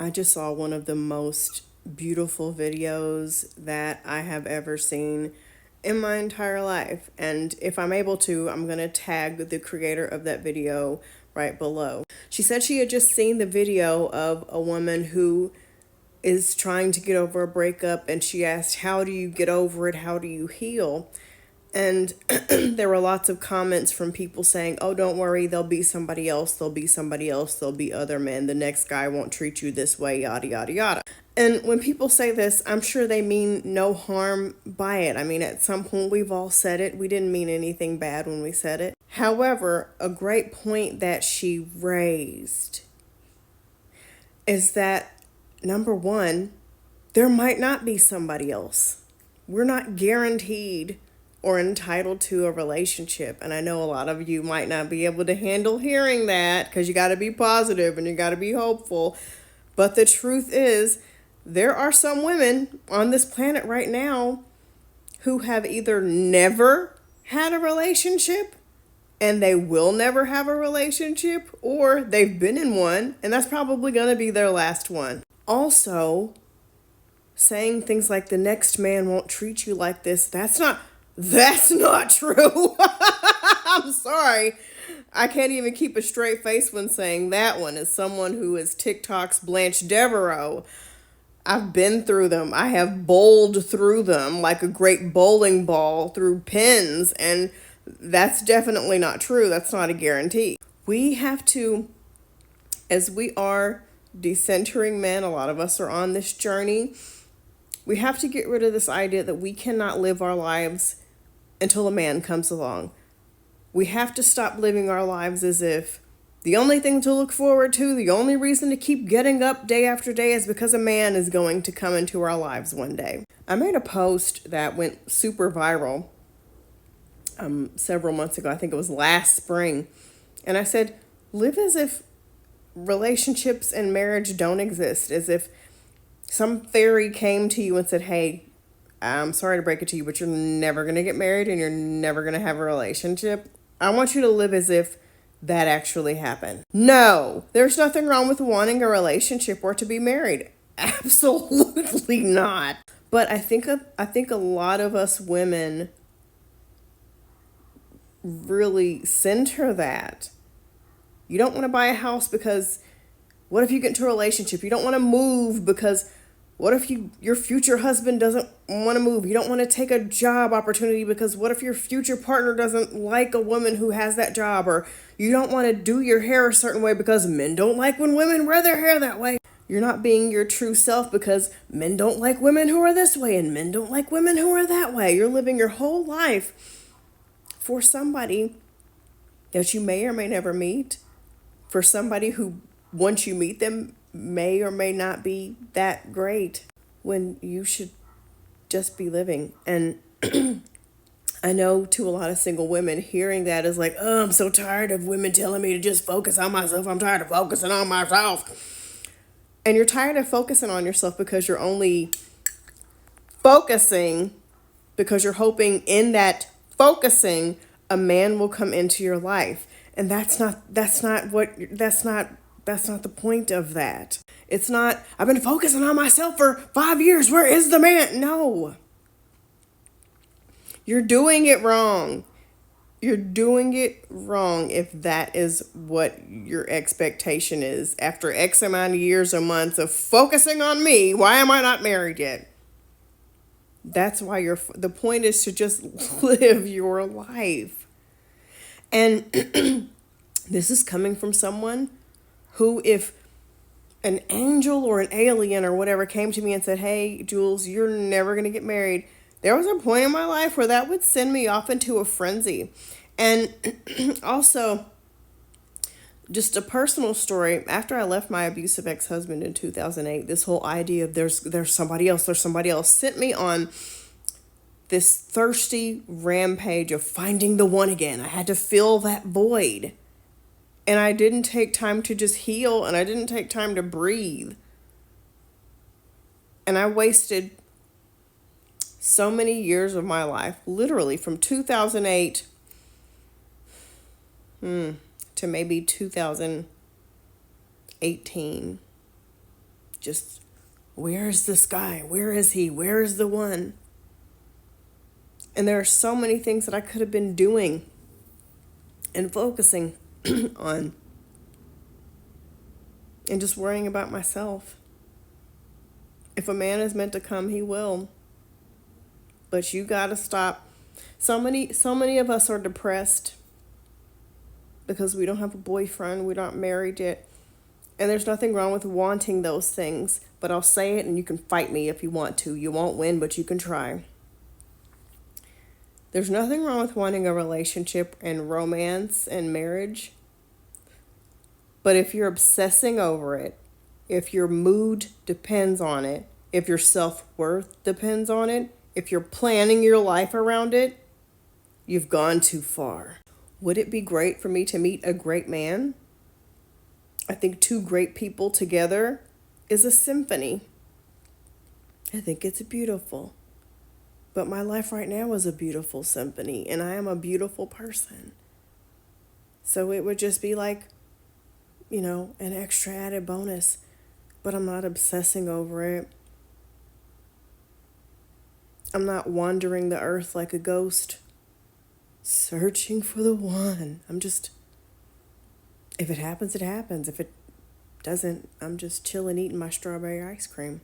I just saw one of the most beautiful videos that I have ever seen in my entire life. And if I'm able to, I'm going to tag the creator of that video right below. She said she had just seen the video of a woman who is trying to get over a breakup, and she asked, "How do you get over it? How do you heal?" And there were lots of comments from people saying, "Oh, don't worry, there'll be somebody else, there'll be somebody else, there'll be other men. The next guy won't treat you this way, yada, yada, yada." And when people say this, I'm sure they mean no harm by it. I mean, at some point, we've all said it. We didn't mean anything bad when we said it. However, a great point that she raised is that, number one, there might not be somebody else. We're not guaranteed or entitled to a relationship. And I know a lot of you might not be able to handle hearing that because you got to be positive and you got to be hopeful. But the truth is, there are some women on this planet right now who have either never had a relationship and they will never have a relationship, or they've been in one and that's probably going to be their last one. Also, saying things like the next man won't treat you like this, that's not true. I'm sorry. I can't even keep a straight face when saying that one. As someone who is TikTok's Blanche Devereaux, I've been through them. I have bowled through them like a great bowling ball through pins, and that's definitely not true. That's not a guarantee. We have to, as we are decentering men, a lot of us are on this journey, we have to get rid of this idea that we cannot live our lives until a man comes along. We have to stop living our lives as if the only thing to look forward to, the only reason to keep getting up day after day is because a man is going to come into our lives one day. I made a post that went super viral several months ago. I think it was last spring. And I said, live as if relationships and marriage don't exist, as if some fairy came to you and said, "Hey, I'm sorry to break it to you, but you're never going to get married and you're never going to have a relationship." I want you to live as if that actually happened. No, there's nothing wrong with wanting a relationship or to be married. Absolutely not. But I think a lot of us women really center that. You don't want to buy a house because what if you get into a relationship? You don't want to move because what if your future husband doesn't want to move? You don't want to take a job opportunity because what if your future partner doesn't like a woman who has that job? Or you don't want to do your hair a certain way because men don't like when women wear their hair that way. You're not being your true self because men don't like women who are this way and men don't like women who are that way. You're living your whole life for somebody that you may or may never meet, for somebody who, once you meet them, may or may not be that great, when you should just be living. And I know to a lot of single women, hearing that is like, "Oh, I'm so tired of women telling me to just focus on myself. I'm tired of focusing on myself." And you're tired of focusing on yourself because you're only focusing because you're hoping in that focusing a man will come into your life. And that's not the point of that. It's not, "I've been focusing on myself for 5 years. Where is the man?" No. You're doing it wrong. You're doing it wrong if that is what your expectation is. After X amount of years or months of focusing on me, why am I not married yet? That's why the point is to just live your life. And this is coming from someone who, if an angel or an alien or whatever came to me and said, "Hey, Jules, you're never going to get married," there was a point in my life where that would send me off into a frenzy. And also, just a personal story, after I left my abusive ex-husband in 2008, this whole idea of there's somebody else sent me on this thirsty rampage of finding the one again. I had to fill that void. And I didn't take time to just heal, and I didn't take time to breathe. And I wasted so many years of my life, literally from 2008 to maybe 2018, Just, where is this guy? Where is he? Where is the one? And there are so many things that I could have been doing and focusing on and just worrying about myself. If a man is meant to come, he will. But you gotta stop. So many of us are depressed because we don't have a boyfriend, we're not married yet. And there's nothing wrong with wanting those things. But I'll say it and you can fight me if you want to. You won't win, but you can try. There's nothing wrong with wanting a relationship and romance and marriage. But if you're obsessing over it, if your mood depends on it, if your self-worth depends on it, if you're planning your life around it, you've gone too far. Would it be great for me to meet a great man? I think two great people together is a symphony. I think it's beautiful. But my life right now is a beautiful symphony, and I am a beautiful person. So it would just be like, an extra added bonus. But I'm not obsessing over it. I'm not wandering the earth like a ghost, searching for the one. If it happens, it happens. If it doesn't, I'm just chilling eating my strawberry ice cream.